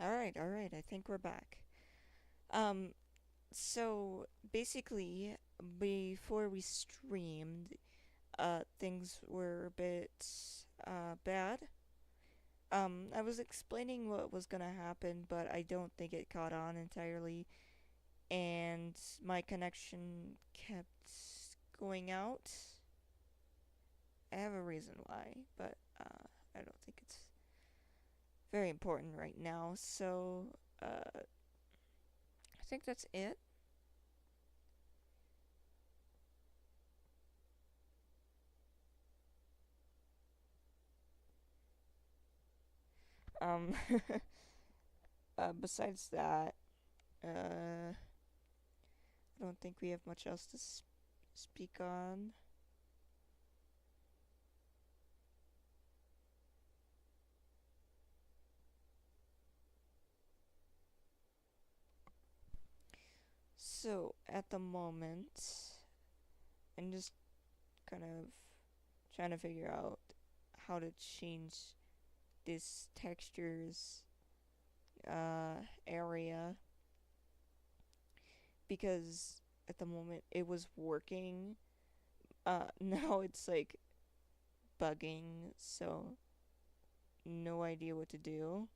Alright, I think we're back. Um, so basically, before we streamed, things were a bit, bad. I was explaining what was gonna happen, but I don't think it caught on entirely, and my connection kept going out. I have a reason why, but, I don't think it's very important right now, so, I think that's it. Um, besides that, I don't think we have much else to speak on. So, at the moment, I'm just kind of trying to figure out how to change this textures area because at the moment it was working. Now it's like bugging, so no idea what to do.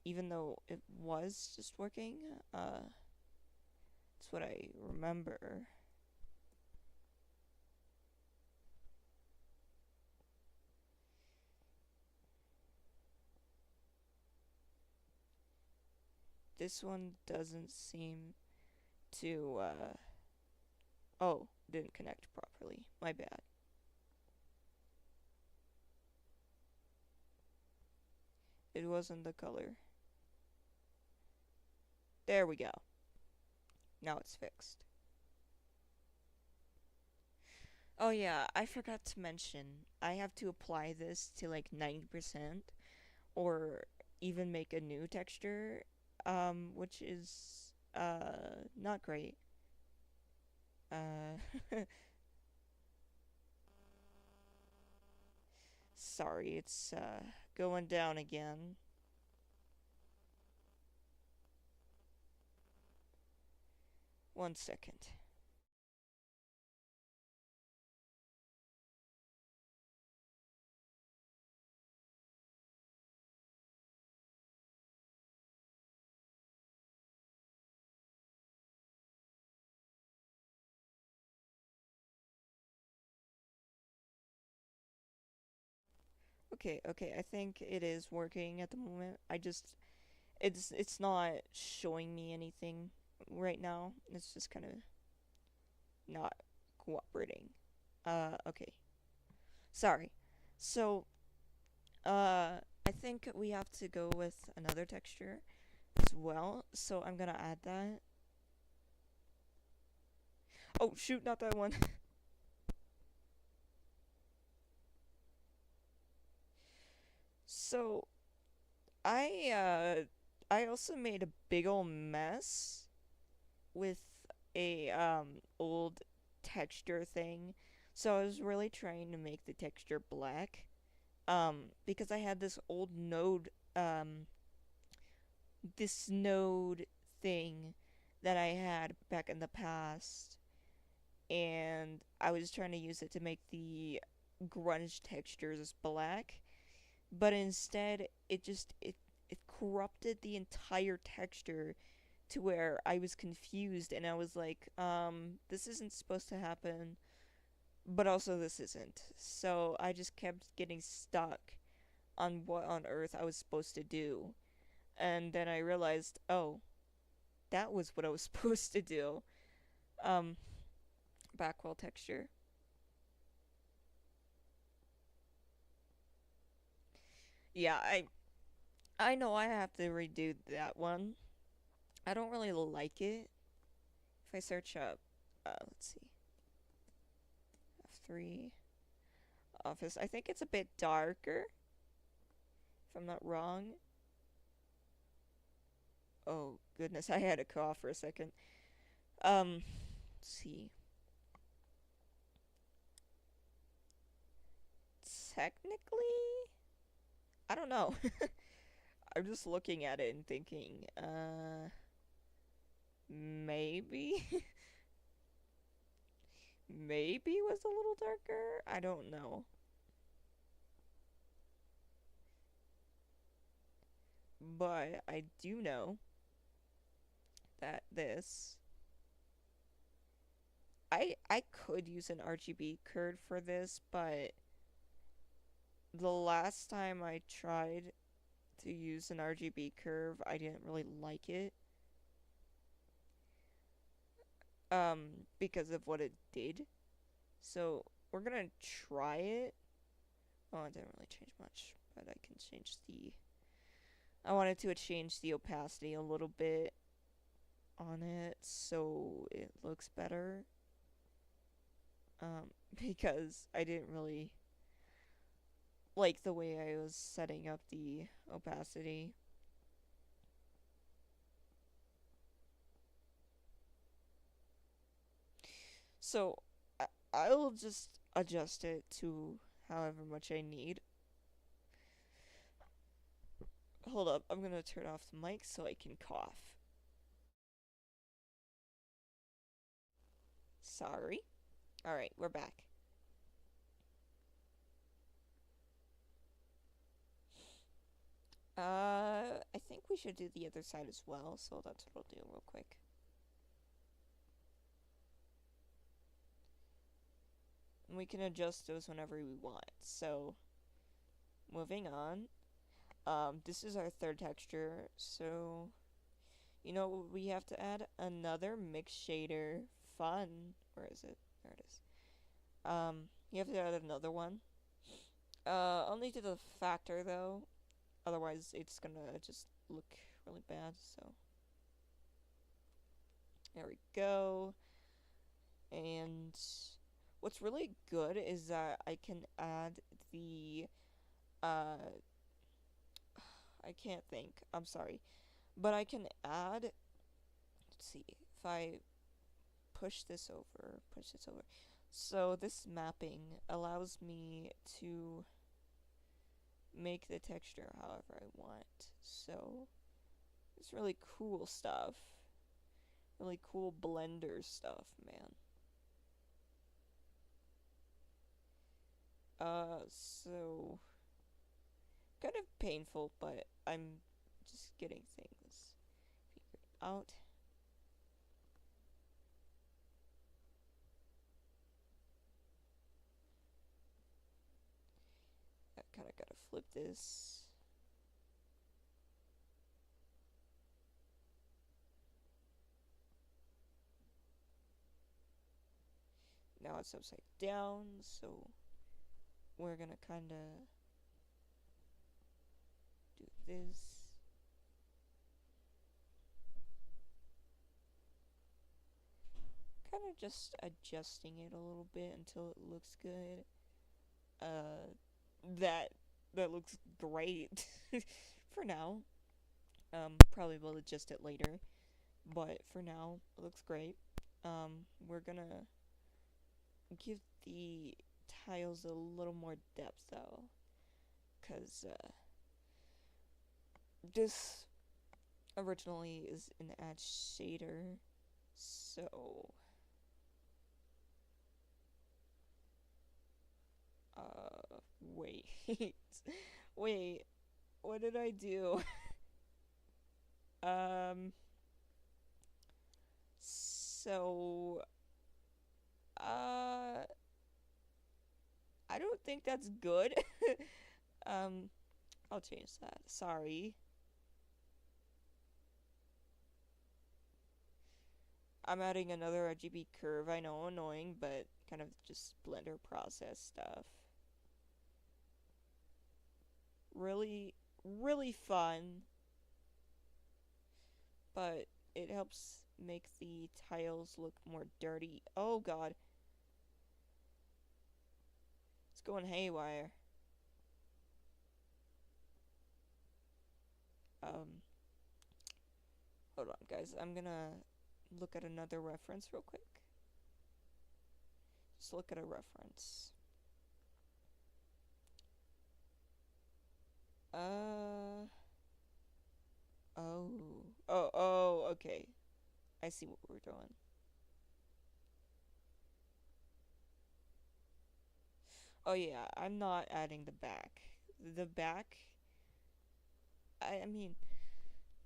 Even though it was just working, that's what I remember. This one doesn't seem to, oh, didn't connect properly. My bad. It wasn't the color. There we go. Now it's fixed. Oh yeah, I forgot to mention, I have to apply this to like 90% or even make a new texture, which is, not great. Uh, sorry, it's, going down again. One second. Okay, I think it is working at the moment. It's not showing me anything right now. It's just kind of not cooperating. Okay. Sorry. So, I think we have to go with another texture as well. So I'm gonna add that. Oh shoot, not that one. So I also made a big ol' mess with a old texture thing. So I was really trying to make the texture black. Because I had this node thing that I had back in the past, and I was trying to use it to make the grunge textures black, but instead it corrupted the entire texture to where I was confused and I was like, this isn't supposed to happen, but also this isn't. So I just kept getting stuck on what on earth I was supposed to do. And then I realized, oh, that was what I was supposed to do. Um, Backwell texture. Yeah, I know I have to redo that one. I don't really like it. If I search up, let's see, F3 Office, I think it's a bit darker, if I'm not wrong. Oh goodness, I had a cough for a second. Let's see. Technically, I don't know. I'm just looking at it and thinking, maybe? Maybe was a little darker? I don't know. But I do know that this I could use an RGB curve for this, but the last time I tried to use an RGB curve, I didn't really like it. Because of what it did. So we're gonna try it. Oh, it didn't really change much, but I can change the. I wanted to change the opacity a little bit on it so it looks better. Because I didn't really like the way I was setting up the opacity. So I'll just adjust it to however much I need. Hold up, I'm gonna turn off the mic so I can cough. Sorry. Alright, we're back. I think we should do the other side as well, so that's what I'll do real quick. And we can adjust those whenever we want. So, moving on. This is our third texture, so you know we have to add another mix shader. Fun. Where is it? There it is. You have to add another one. Only to the factor though. Otherwise, it's gonna just look really bad. So there we go. And what's really good is that I can add the I can't think. I'm sorry. But I can add, let's see, if I push this over. So this mapping allows me to make the texture however I want. So it's really cool stuff. Really cool Blender stuff, man. So kind of painful, but I'm just getting things figured out. I kind of gotta flip this. Now it's upside down, so we're gonna kind of do this. Kind of just adjusting it a little bit until it looks good. Uh, that that looks great for now. Probably will adjust it later, but for now it looks great. We're gonna give the tiles a little more depth though, cause this originally is an add shader, so wait, wait, what did I do? um, so I don't think that's good. um, I'll change that. Sorry. I'm adding another RGB curve. I know, annoying, but kind of just Blender process stuff. Really, really fun, but it helps make the tiles look more dirty. Oh god, it's going haywire. Um, Hold on, guys. I'm gonna look at another reference real quick. Just look at a reference. Uh, Okay, I see what we're doing. Oh yeah, I'm not adding the back. The back, I mean,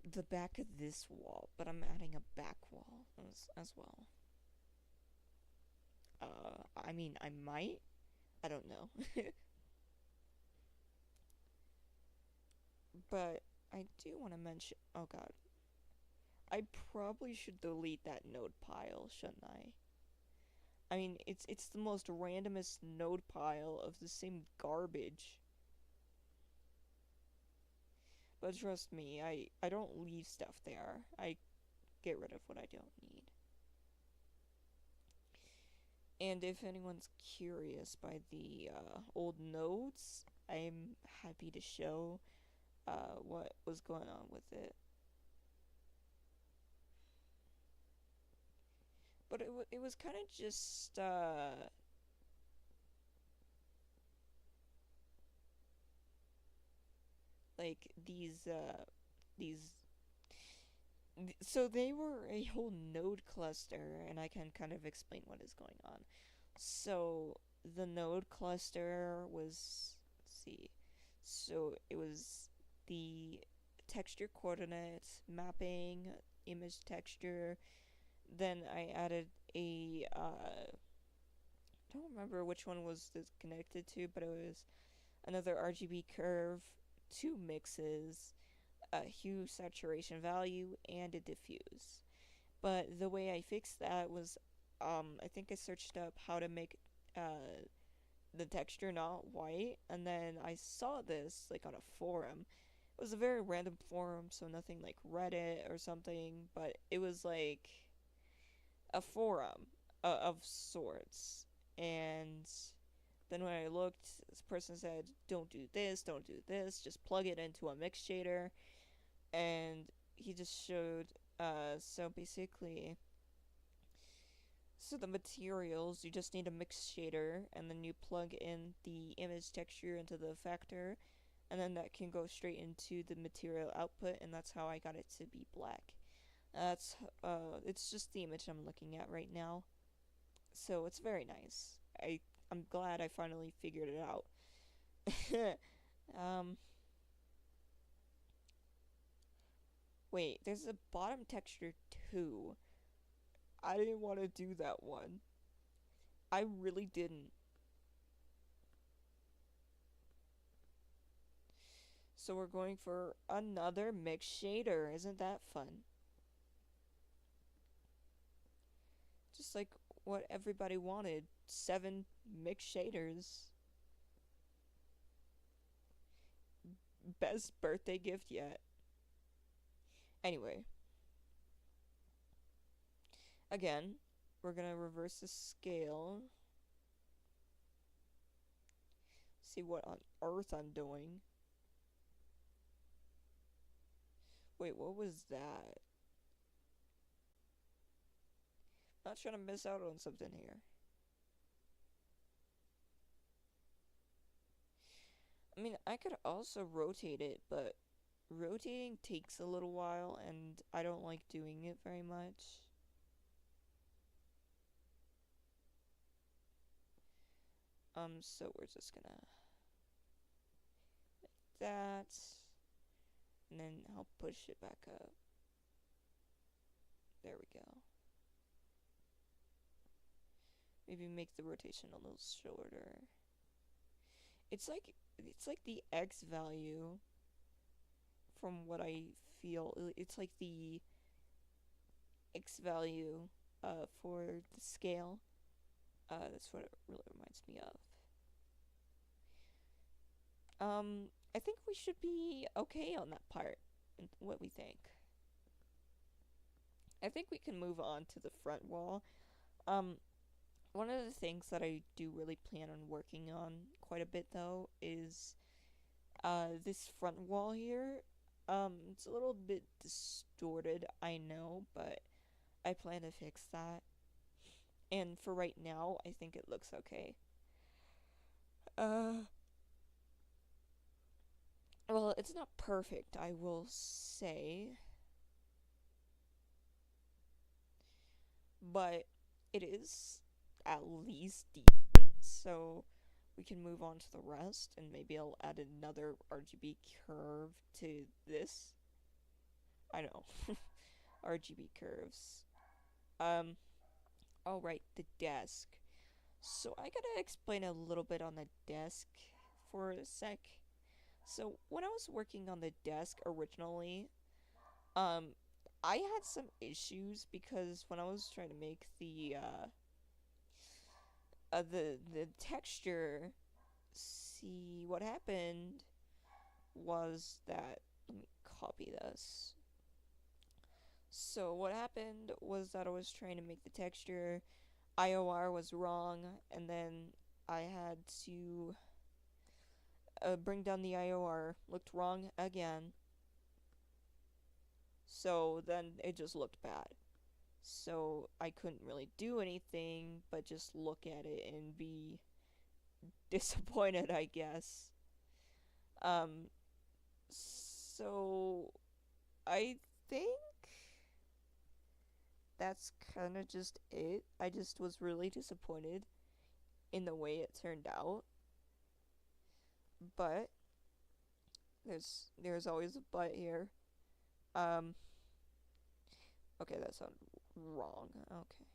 the back of this wall, but I'm adding a back wall as well. I mean, I might. I don't know. But I do want to mention. Oh god. I probably should delete that node pile, shouldn't I? I mean, it's the most randomest node pile of the same garbage. But trust me, I don't leave stuff there. I get rid of what I don't need. And if anyone's curious by the old nodes, I'm happy to show what was going on with it. But it was kind of just like these so they were a whole node cluster, and I can kind of explain what is going on. So the node cluster was, let's see, so it was the texture coordinates mapping, image texture. Then I added a I don't remember which one was this connected to, but it was another RGB curve, two mixes, a hue saturation value, and a diffuse. But the way I fixed that was, I think I searched up how to make the texture not white, and then I saw this like on a forum. It was a very random forum, so nothing like Reddit or something, but it was like a forum of sorts. And then when I looked, this person said, don't do this, just plug it into a mix shader. And he just showed, so basically, so the materials, you just need a mix shader, and then you plug in the image texture into the factor, and then that can go straight into the material output, and that's how I got it to be black. It's just the image I'm looking at right now. So it's very nice. I'm glad I finally figured it out. um, Wait, there's a bottom texture too. I didn't want to do that one. I really didn't. So we're going for another mix shader. Isn't that fun? Just like what everybody wanted. 7 mix shaders. Best birthday gift yet. Anyway, again, we're gonna reverse the scale. See what on earth I'm doing. Wait, what was that? Not trying to miss out on something here. I mean, I could also rotate it, but rotating takes a little while, and I don't like doing it very much. So we're just gonna like that, and then I'll push it back up. There we go. Maybe make the rotation a little shorter. It's like the X value from what I feel. It's like the X value for the scale. That's what it really reminds me of. I think we should be okay on that part. What we think. I think we can move on to the front wall. Um, One of the things that I do really plan on working on quite a bit though is this front wall here. It's a little bit distorted, I know, but I plan to fix that. And for right now, I think it looks okay. Uh, well, it's not perfect, I will say. but it is at least decent, so we can move on to the rest, and maybe I'll add another RGB curve to this. I know. RGB curves. Um, alright, the desk. So I gotta explain a little bit on the desk for a sec. So when I was working on the desk originally, um, I had some issues because when I was trying to make the texture, see what happened was that, let me copy this. So what happened was that I was trying to make the texture, IOR was wrong, and then I had to bring down the IOR, looked wrong again, so then it just looked bad. So I couldn't really do anything but just look at it and be disappointed, I guess. Um, so I think that's kind of just it. I just was really disappointed in the way it turned out. But there's always a but here. Um, okay, that sounded wrong. Okay.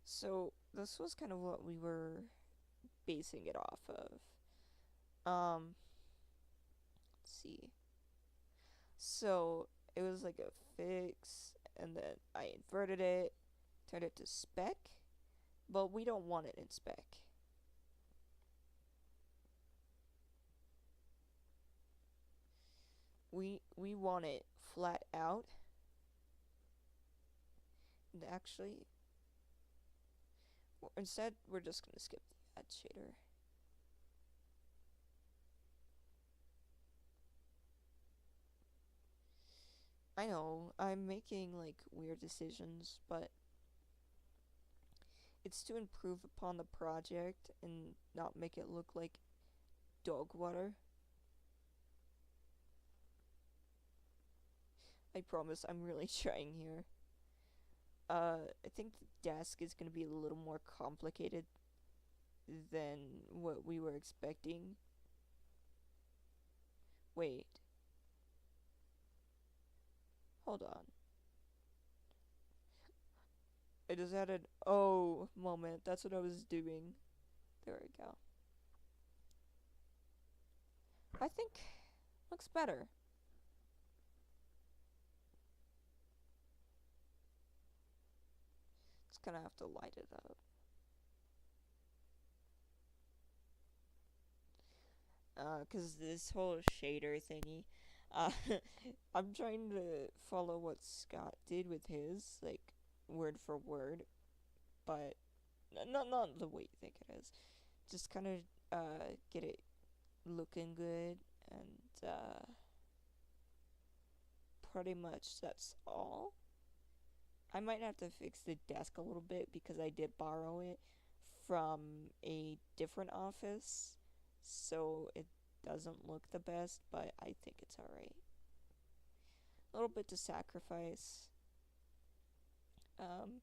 So this was kind of what we were basing it off of. Let's see. So it was like a fix, and then I inverted it, turned it to spec, but we don't want it in spec. We want it flat out. And actually, instead, we're just gonna skip the add shader. I know, I'm making like weird decisions, but it's to improve upon the project and not make it look like dog water. I promise I'm really trying here. I think the desk is gonna be a little more complicated than what we were expecting. Wait. Hold on. I just had an oh moment. That's what I was doing. There we go. I think looks better. Just gonna have to light it up. Cause this whole shader thingy, uh, I'm trying to follow what Scott did with his, like, word for word, but not the way you think it is. Just kind of, get it looking good, and, pretty much that's all. I might have to fix the desk a little bit because I did borrow it from a different office, so it doesn't look the best, but I think it's alright. A little bit to sacrifice. Um,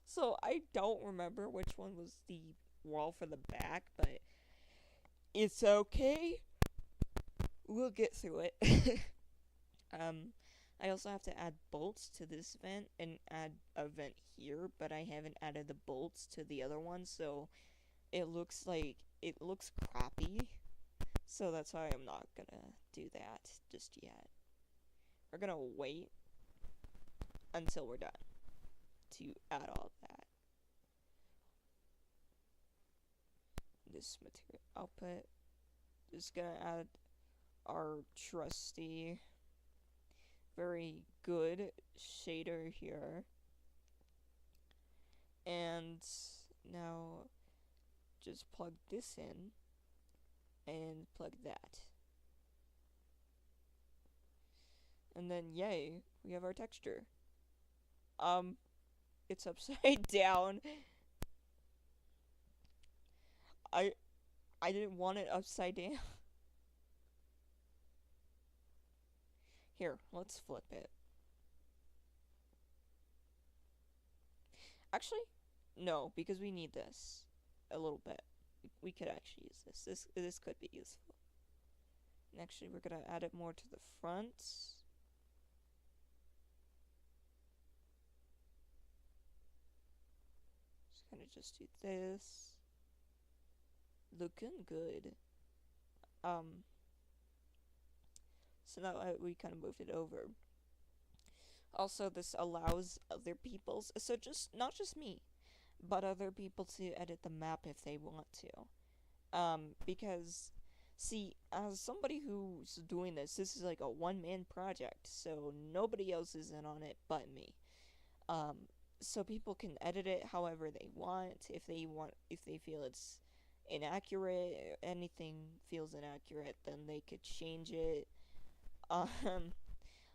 so I don't remember which one was the wall for the back, but it's okay. We'll get through it. um, I also have to add bolts to this vent and add a vent here, but I haven't added the bolts to the other one, so it looks like it looks crappy. So that's why I'm not gonna do that just yet. We're gonna wait until we're done to add all that. This material output. Just gonna add our trusty, very good shader here. And now just plug this in and plug that. And then yay, we have our texture. It's upside down. I I didn't want it upside down. Here, let's flip it. Actually, no, because we need this a little bit. We could actually use this. This could be useful. And actually, we're gonna add it more to the front. Just kind of just do this. Looking good. Um. So now we kind of moved it over. Also, this allows other people's, so just not just me, but other people to edit the map if they want to. Because see, as somebody who's doing this is like a one-man project, so nobody else is in on it but me. Um, so people can edit it however they want. If they feel it's inaccurate, anything feels inaccurate, then they could change it. Um,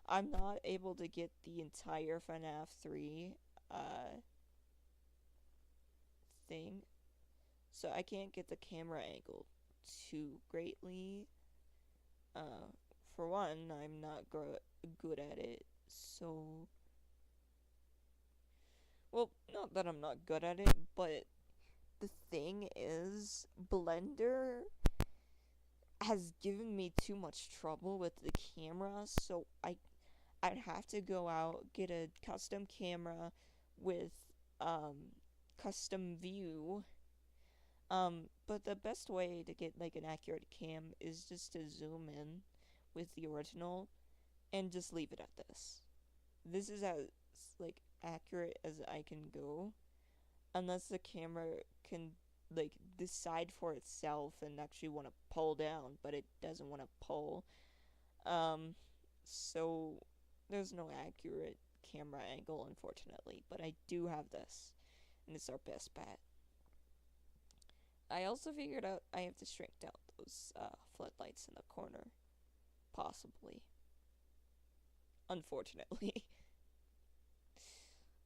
I'm not able to get the entire FNaF 3 thing, so I can't get the camera angle too greatly. Uh, for one, I'm not good at it, so. Well, not that I'm not good at it, but the thing is, Blender has given me too much trouble with the camera, so I'd have to go out, get a custom camera with custom view. But the best way to get like an accurate cam is just to zoom in with the original and just leave it at this. This is as like accurate as I can go, unless the camera can like decide for itself and actually want to pull down, but it doesn't want to pull. Um, so there's no accurate camera angle, unfortunately, but I do have this, and it's our best bet. I also figured out I have to shrink down those floodlights in the corner, possibly. Unfortunately.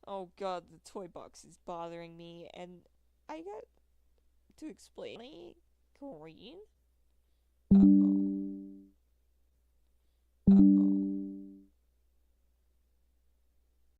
Oh god, the toy box is bothering me, and I got to explain green.